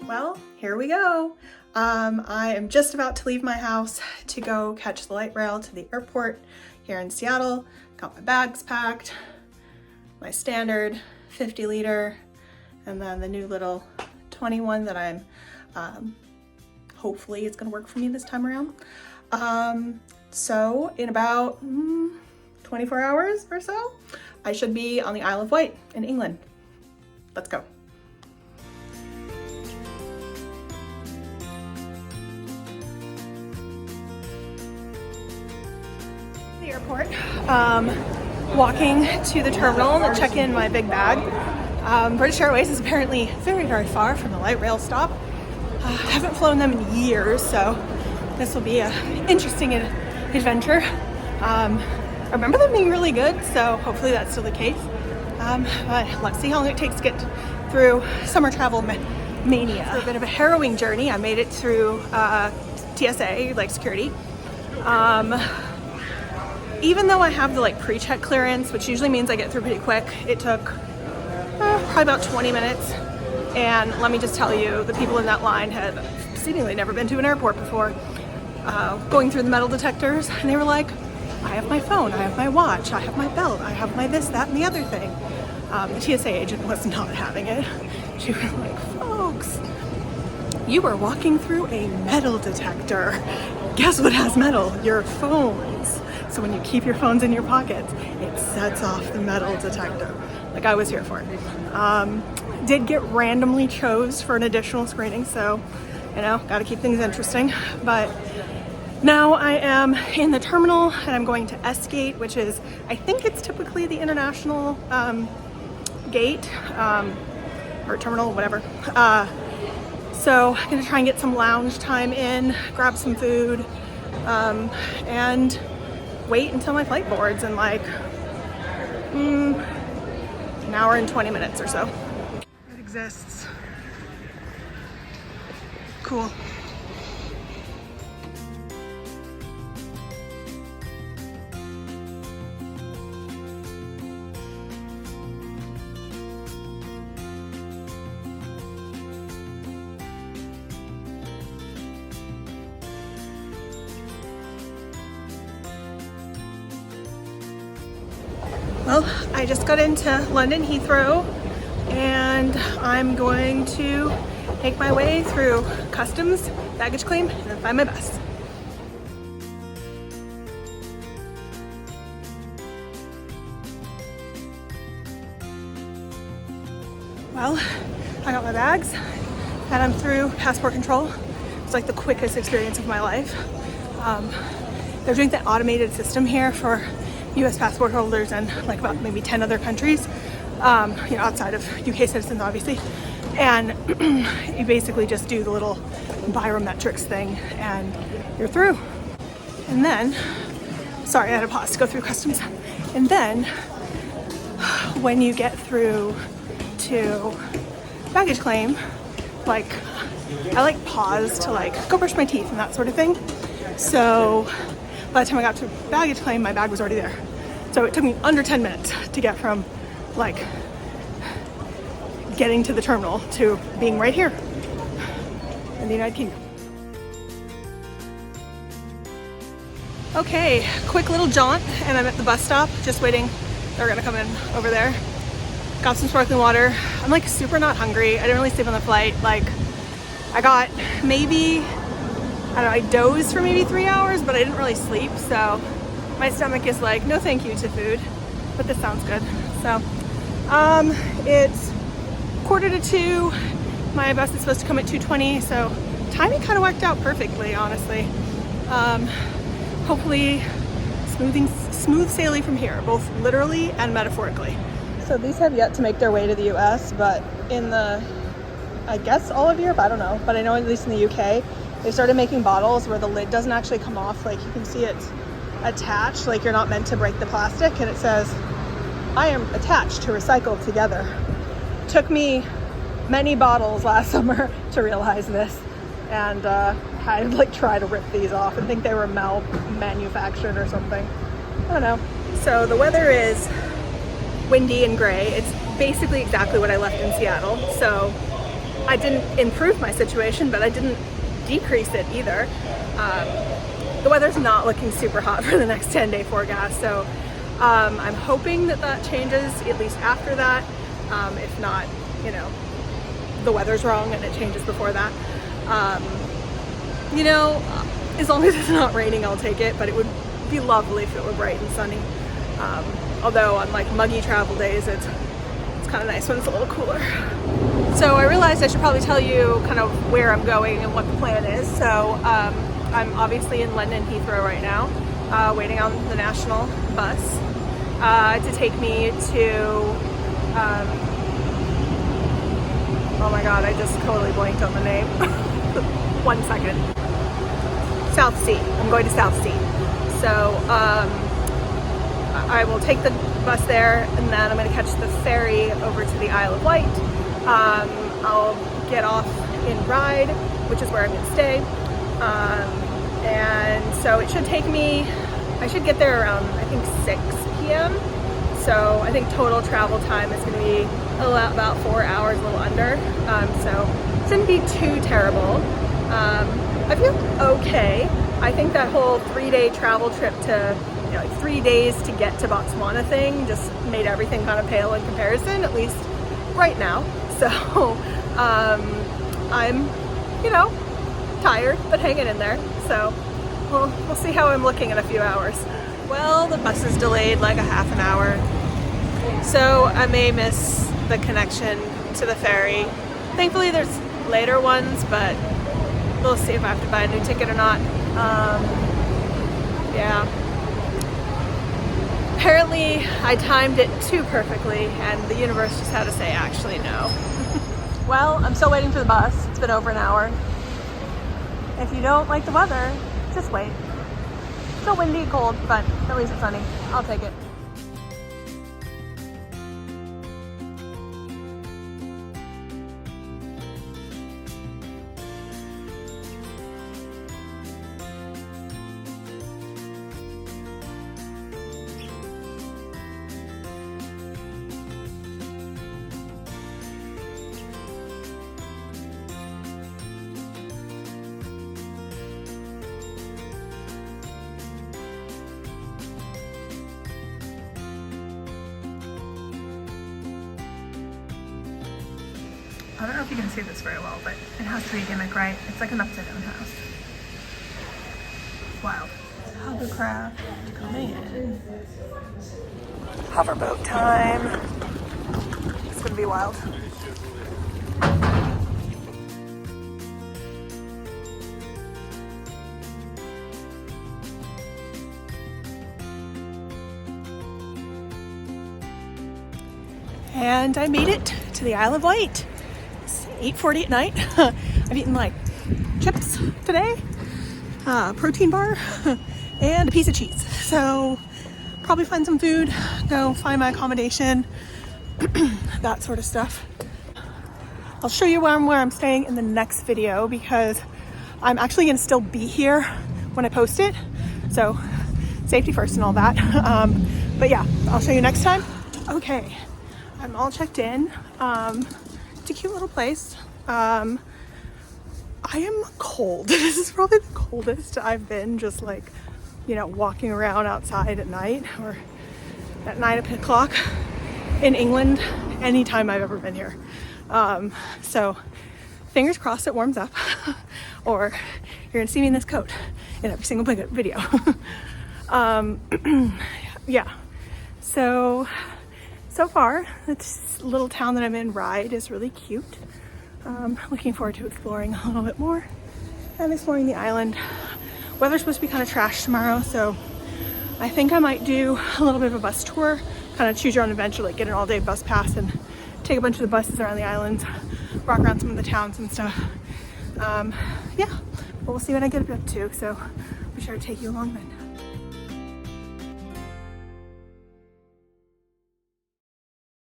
Well, here we go. I am just about to leave my house to go catch the light rail to the airport here in Seattle. Got my bags packed, my standard 50 liter, and then the new little 21 that I'm, hopefully it's gonna work for me this time around. So in about 24 hours or so, I should be on the Isle of Wight in England. Let's go. The airport, walking to the terminal to check in my big bag. British Airways is apparently very, very far from the light rail stop. Haven't flown them in years, so this will be an interesting adventure. I remember them being really good, so hopefully that's still the case. But let's see how long it takes to get through summer travel mania. For a bit of a harrowing journey. I made it through TSA, like security. Even though I have the pre-check clearance, which usually means I get through pretty quick, it took probably about 20 minutes. And let me just tell you, the people in that line had seemingly never been to an airport before, going through the metal detectors, and they were like, I have my phone, I have my watch, I have my belt, I have my this, that, and the other thing. The TSA agent was not having it. She was like, folks, you are walking through a metal detector. Guess what has metal? Your phones. So when you keep your phones in your pockets, it sets off the metal detector. Like I was here for it. Did get randomly chose for an additional screening, so gotta keep things interesting. But now I am in the terminal and I'm going to S gate, which is, I think it's typically the international gate or terminal, whatever. So I'm gonna try and get some lounge time in, grab some food, and wait until my flight boards in like an hour and 20 minutes or so. It exists. Cool. Well, I just got into London Heathrow and I'm going to make my way through customs, baggage claim, and find my bus. Well, I got my bags and I'm through passport control. It's like the quickest experience of my life. They're doing the automated system here for US passport holders and like about maybe 10 other countries, outside of UK citizens, obviously. And you basically just do the little biometrics thing and you're through. And then, sorry, I had to pause to go through customs. And then when you get through to baggage claim, I pause to go brush my teeth and that sort of thing. So by the time I got to baggage claim, my bag was already there. So it took me under 10 minutes to get from getting to the terminal to being right here in the United Kingdom. Okay, quick little jaunt and I'm at the bus stop just waiting. They're gonna come in over there. Got some sparkling water. I'm super not hungry. I didn't really sleep on the flight. I got maybe, I dozed for maybe 3 hours, but I didn't really sleep, so my stomach is like, no thank you to food, but this sounds good. So, it's 1:45. My bus is supposed to come at 2:20, so timing kind of worked out perfectly, honestly. Hopefully, smooth sailing from here, both literally and metaphorically. So these have yet to make their way to the US, but in I guess all of Europe, I don't know, but I know at least in the UK, they started making bottles where the lid doesn't actually come off. You can see it's attached, you're not meant to break the plastic, and it says, I am attached to recycled together. Took me many bottles last summer to realize this, and I'd try to rip these off and think they were manufactured or something. I don't know. So the weather is windy and gray. It's basically exactly what I left in Seattle. So I didn't improve my situation, but I didn't decrease it either. The weather's not looking super hot for the next 10-day forecast, so I'm hoping that that changes at least after that. If not, you know, the weather's wrong and it changes before that. You know, as long as it's not raining, I'll take it, but it would be lovely if it were bright and sunny. Although on like muggy travel days, it's kind of nice when it's a little cooler. So I realized I should probably tell you kind of where I'm going and what the plan is. So I'm obviously in London Heathrow right now, waiting on the national bus to take me to, oh my god, I just totally blanked on the name. 1 second. South Sea. I'm going to South Sea. So I will take the bus there, and then I'm going to catch the ferry over to the Isle of Wight. I'll get off in Ryde, which is where I'm going to stay. And so it should take me, I should get there around, I think 6 p.m. So I think total travel time is going to be about 4 hours, a little under. So it shouldn't be too terrible. I feel okay. I think that whole 3-day travel trip to, you know, like 3 days to get to Botswana thing just made everything kind of pale in comparison, at least right now. So I'm, you know, tired, but hanging in there. So we'll see how I'm looking in a few hours. Well, the bus is delayed like a half an hour, so I may miss the connection to the ferry. Thankfully there's later ones, but we'll see if I have to buy a new ticket or not. Yeah. Apparently I timed it too perfectly and the universe just had to say actually no. Well, I'm still waiting for the bus. It's been over an hour. If you don't like the weather, just wait. It's still windy and cold, but at least it's sunny. I'll take it. I don't know if you can see this very well, but it has to be a gimmick, right? It's like an upside down house. Wild. Hovercraft coming in. Hoverboat time. It's gonna be wild. And I made it to the Isle of Wight. 8:40 at night. I've eaten like chips today, protein bar, and a piece of cheese. So probably find some food, go find my accommodation, that sort of stuff. I'll show you where I'm staying in the next video because I'm actually gonna still be here when I post it. So safety first and all that. But yeah, I'll show you next time. Okay, I'm all checked in. It's a cute little place. I am cold. This is probably the coldest I've been, just like, you know, walking around outside at night or at 9 o'clock in England anytime I've ever been here. So fingers crossed it warms up or you're gonna see me in this coat in every single video. Yeah, so far this little town that I'm in, Ryde, is really cute. Looking forward to exploring a little bit more and exploring the island. Weather's supposed to be kind of trash tomorrow, so I think I might do a little bit of a bus tour, kind of choose your own adventure, like get an all-day bus pass and take a bunch of the buses around the island, walk around some of the towns and stuff. Yeah, but we'll see what I get up to, so be sure to take you along then.